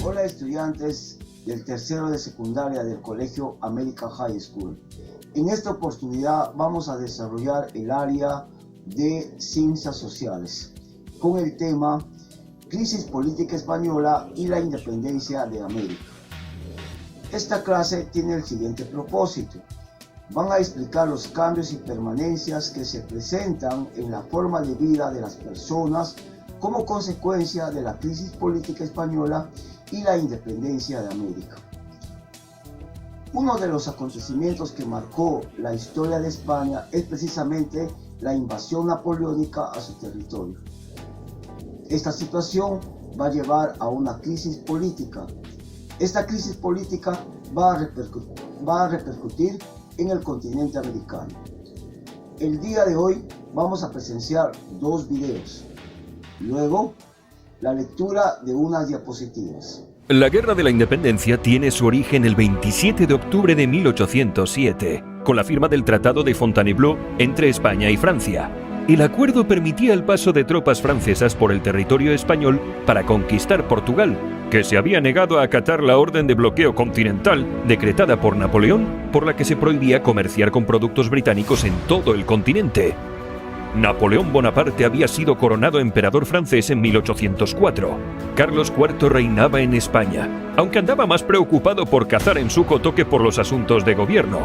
Hola estudiantes del tercero de secundaria del Colegio American High School. En esta oportunidad vamos a desarrollar el área de Ciencias Sociales con el tema Crisis Política Española y la Independencia de América. Esta clase tiene el siguiente propósito. Van a explicar los cambios y permanencias que se presentan en la forma de vida de las personas como consecuencia de la crisis política española y la independencia de América. Uno de los acontecimientos que marcó la historia de España es precisamente la invasión napoleónica a su territorio. Esta situación va a llevar a una crisis política. Esta crisis política va a repercutir en el continente americano. El día de hoy vamos a presenciar dos videos. Luego, la lectura de unas diapositivas. La Guerra de la Independencia tiene su origen el 27 de octubre de 1807, con la firma del Tratado de Fontainebleau entre España y Francia. El acuerdo permitía el paso de tropas francesas por el territorio español para conquistar Portugal, que se había negado a acatar la orden de bloqueo continental decretada por Napoleón, por la que se prohibía comerciar con productos británicos en todo el continente. Napoleón Bonaparte había sido coronado emperador francés en 1804. Carlos IV reinaba en España, aunque andaba más preocupado por cazar en su coto que por los asuntos de gobierno.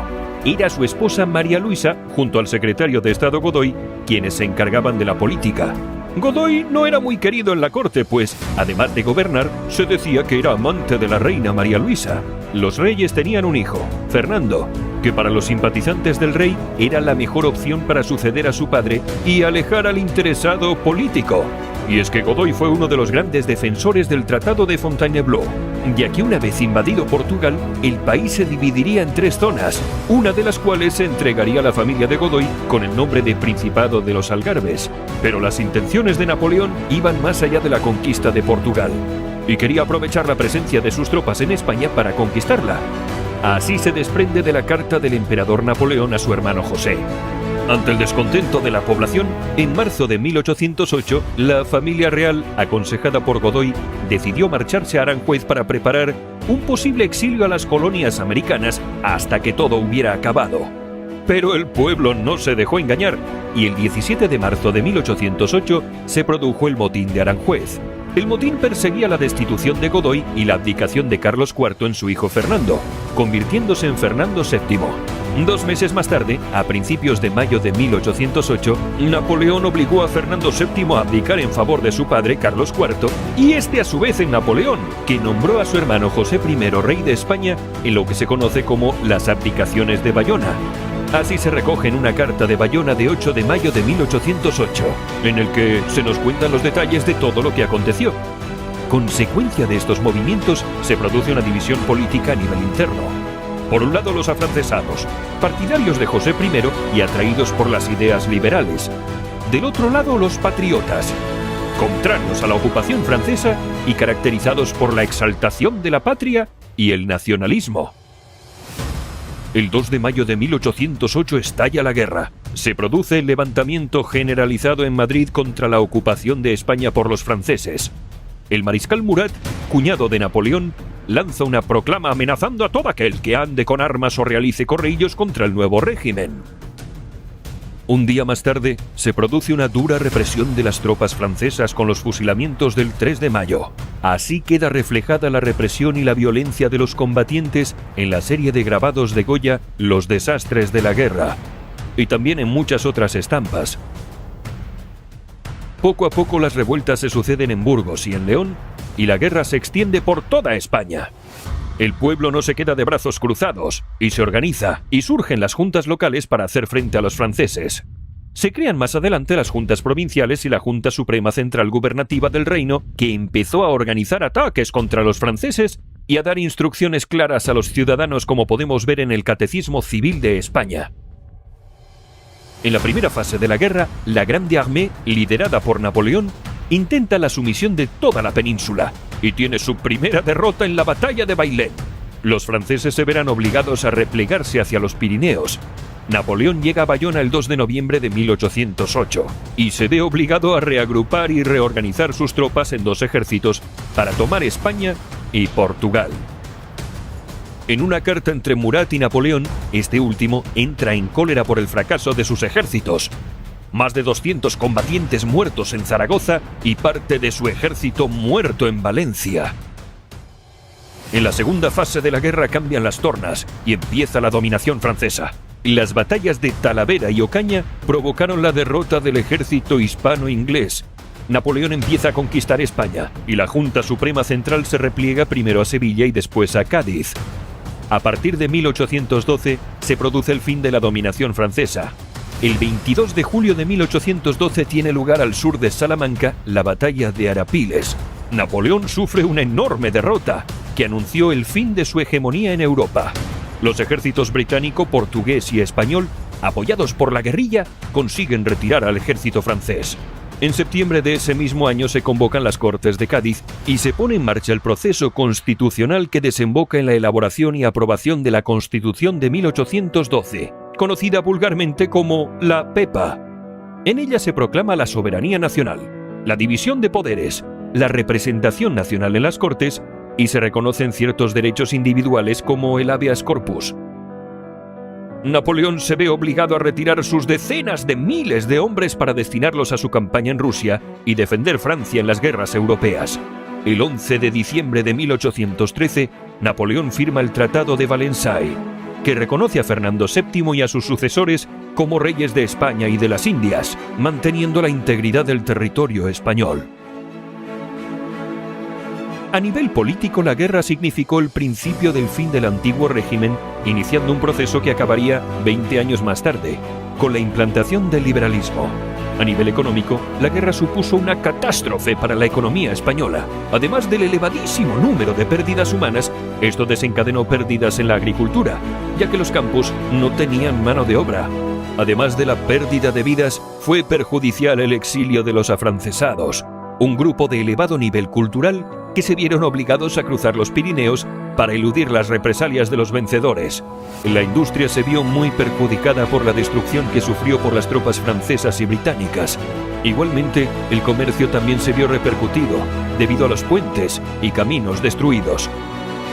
Era su esposa María Luisa, junto al secretario de Estado Godoy, quienes se encargaban de la política. Godoy no era muy querido en la corte, pues, además de gobernar, se decía que era amante de la reina María Luisa. Los reyes tenían un hijo, Fernando, que para los simpatizantes del rey era la mejor opción para suceder a su padre y alejar al interesado político. Y es que Godoy fue uno de los grandes defensores del Tratado de Fontainebleau, ya que una vez invadido Portugal, el país se dividiría en tres zonas, una de las cuales se entregaría a la familia de Godoy con el nombre de Principado de los Algarbes. Pero las intenciones de Napoleón iban más allá de la conquista de Portugal, y quería aprovechar la presencia de sus tropas en España para conquistarla. Así se desprende de la carta del emperador Napoleón a su hermano José. Ante el descontento de la población, en marzo de 1808, la familia real, aconsejada por Godoy, decidió marcharse a Aranjuez para preparar un posible exilio a las colonias americanas hasta que todo hubiera acabado. Pero el pueblo no se dejó engañar, y el 17 de marzo de 1808 se produjo el motín de Aranjuez. El motín perseguía la destitución de Godoy y la abdicación de Carlos IV en su hijo Fernando, convirtiéndose en Fernando VII. 2 meses más tarde, a principios de mayo de 1808, Napoleón obligó a Fernando VII a abdicar en favor de su padre, Carlos IV, y este a su vez en Napoleón, que nombró a su hermano José I rey de España en lo que se conoce como las abdicaciones de Bayona. Así se recoge en una carta de Bayona de 8 de mayo de 1808, en el que se nos cuentan los detalles de todo lo que aconteció. Consecuencia de estos movimientos, se produce una división política a nivel interno. Por un lado, los afrancesados, partidarios de José I y atraídos por las ideas liberales. Del otro lado, los patriotas, contrarios a la ocupación francesa y caracterizados por la exaltación de la patria y el nacionalismo. El 2 de mayo de 1808 estalla la guerra. Se produce el levantamiento generalizado en Madrid contra la ocupación de España por los franceses. El mariscal Murat, cuñado de Napoleón, lanza una proclama amenazando a todo aquel que ande con armas o realice corrillos contra el nuevo régimen. Un día más tarde, se produce una dura represión de las tropas francesas con los fusilamientos del 3 de mayo. Así queda reflejada la represión y la violencia de los combatientes en la serie de grabados de Goya, Los desastres de la guerra, y también en muchas otras estampas. Poco a poco las revueltas se suceden en Burgos y en León, y la guerra se extiende por toda España. El pueblo no se queda de brazos cruzados, y se organiza, y surgen las juntas locales para hacer frente a los franceses. Se crean más adelante las juntas provinciales y la Junta Suprema Central Gubernativa del Reino, que empezó a organizar ataques contra los franceses y a dar instrucciones claras a los ciudadanos, como podemos ver en el Catecismo Civil de España. En la primera fase de la guerra, la Grande Armée, liderada por Napoleón, intenta la sumisión de toda la península y tiene su primera derrota en la batalla de Bailén. Los franceses se verán obligados a replegarse hacia los Pirineos. Napoleón llega a Bayona el 2 de noviembre de 1808 y se ve obligado a reagrupar y reorganizar sus tropas en 2 ejércitos para tomar España y Portugal. En una carta entre Murat y Napoleón, este último entra en cólera por el fracaso de sus ejércitos. Más de 200 combatientes muertos en Zaragoza y parte de su ejército muerto en Valencia. En la segunda fase de la guerra cambian las tornas y empieza la dominación francesa. Las batallas de Talavera y Ocaña provocaron la derrota del ejército hispano-inglés. Napoleón empieza a conquistar España y la Junta Suprema Central se repliega primero a Sevilla y después a Cádiz. A partir de 1812 se produce el fin de la dominación francesa. El 22 de julio de 1812 tiene lugar al sur de Salamanca la batalla de Arapiles. Napoleón sufre una enorme derrota que anunció el fin de su hegemonía en Europa. Los ejércitos británico, portugués y español, apoyados por la guerrilla, consiguen retirar al ejército francés. En septiembre de ese mismo año se convocan las Cortes de Cádiz y se pone en marcha el proceso constitucional que desemboca en la elaboración y aprobación de la Constitución de 1812, conocida vulgarmente como la PEPA. En ella se proclama la soberanía nacional, la división de poderes, la representación nacional en las Cortes y se reconocen ciertos derechos individuales como el habeas corpus. Napoleón se ve obligado a retirar sus decenas de miles de hombres para destinarlos a su campaña en Rusia y defender Francia en las guerras europeas. El 11 de diciembre de 1813, Napoleón firma el Tratado de Valenciennes, que reconoce a Fernando VII y a sus sucesores como reyes de España y de las Indias, manteniendo la integridad del territorio español. A nivel político, la guerra significó el principio del fin del antiguo régimen, iniciando un proceso que acabaría 20 años más tarde, con la implantación del liberalismo. A nivel económico, la guerra supuso una catástrofe para la economía española. Además del elevadísimo número de pérdidas humanas, esto desencadenó pérdidas en la agricultura, ya que los campos no tenían mano de obra. Además de la pérdida de vidas, fue perjudicial el exilio de los afrancesados, un grupo de elevado nivel cultural que se vieron obligados a cruzar los Pirineos para eludir las represalias de los vencedores. La industria se vio muy perjudicada por la destrucción que sufrió por las tropas francesas y británicas. Igualmente, el comercio también se vio repercutido debido a los puentes y caminos destruidos.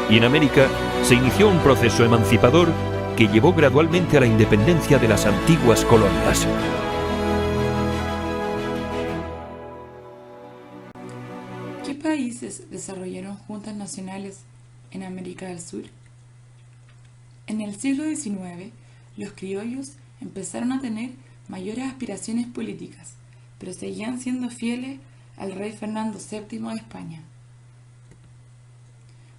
Y en América se inició un proceso emancipador que llevó gradualmente a la independencia de las antiguas colonias. ¿Qué países desarrollaron juntas nacionales en América del Sur? En el siglo XIX, los criollos empezaron a tener mayores aspiraciones políticas, pero seguían siendo fieles al rey Fernando VII de España.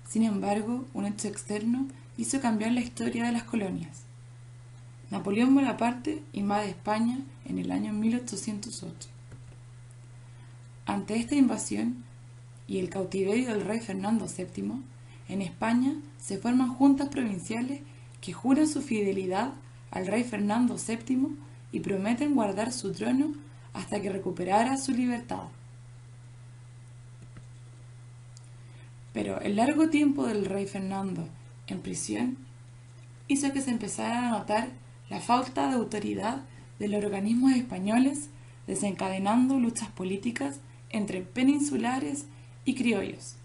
Sin embargo, un hecho externo hizo cambiar la historia de las colonias. Napoleón Bonaparte invade España en el año 1808. Ante esta invasión y el cautiverio del rey Fernando VII, en España se forman juntas provinciales que juran su fidelidad al rey Fernando VII y prometen guardar su trono hasta que recuperara su libertad. Pero el largo tiempo del rey Fernando en prisión hizo que se empezara a notar la falta de autoridad de los organismos españoles, desencadenando luchas políticas entre peninsulares y criollos.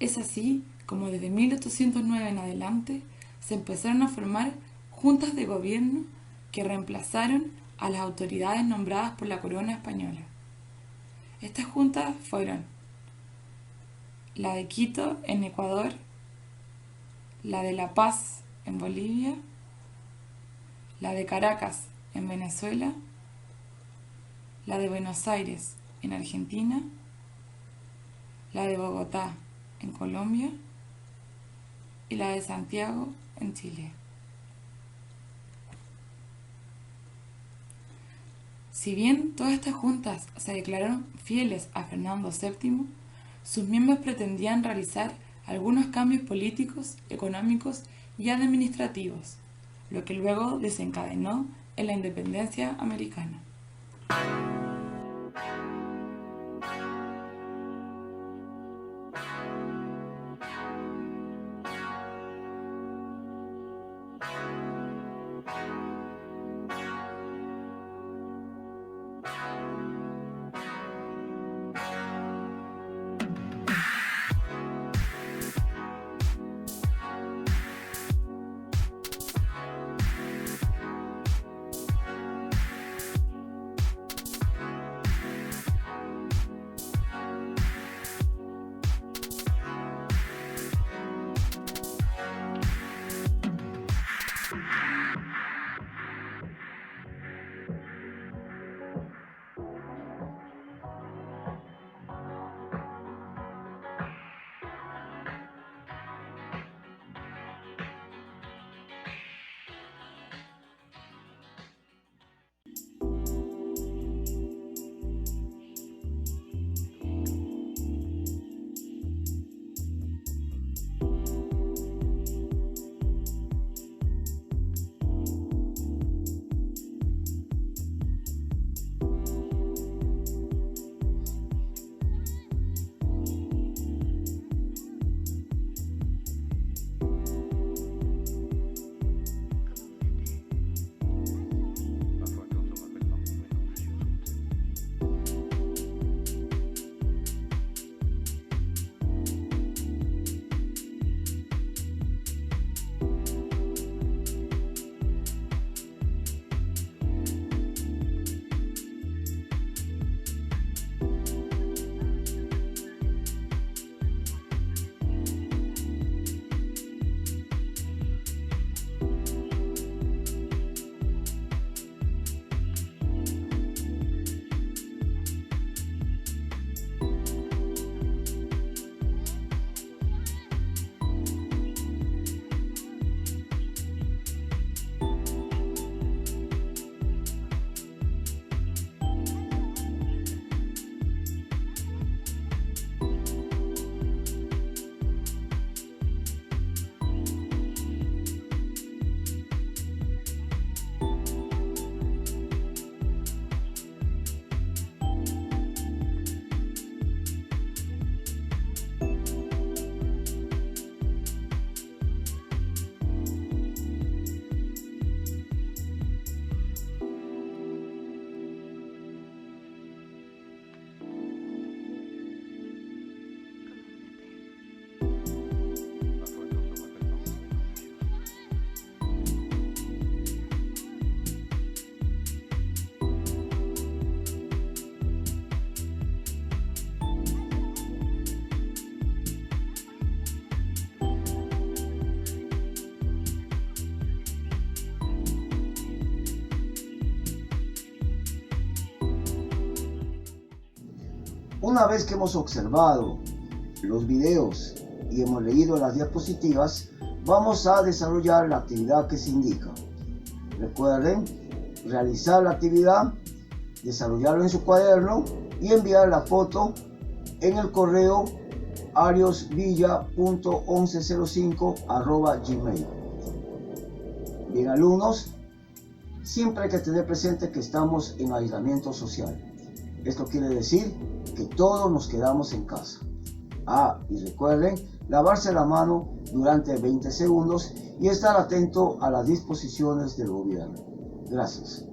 Es así como desde 1809 en adelante se empezaron a formar juntas de gobierno que reemplazaron a las autoridades nombradas por la corona española. Estas juntas fueron la de Quito en Ecuador, la de La Paz en Bolivia, la de Caracas en Venezuela, la de Buenos Aires en Argentina, la de Bogotá en Colombia y la de Santiago en Chile. Si bien todas estas juntas se declararon fieles a Fernando VII, sus miembros pretendían realizar algunos cambios políticos, económicos y administrativos, lo que luego desencadenó en la independencia americana. Una vez que hemos observado los videos y hemos leído las diapositivas, vamos a desarrollar la actividad que se indica. Recuerden realizar la actividad, desarrollarlo en su cuaderno y enviar la foto en el correo ariosvilla.1105@gmail. Bien, alumnos, siempre hay que tener presente que estamos en aislamiento social. Esto quiere decir que todos nos quedamos en casa. Y recuerden lavarse la mano durante 20 segundos y estar atento a las disposiciones del gobierno. Gracias.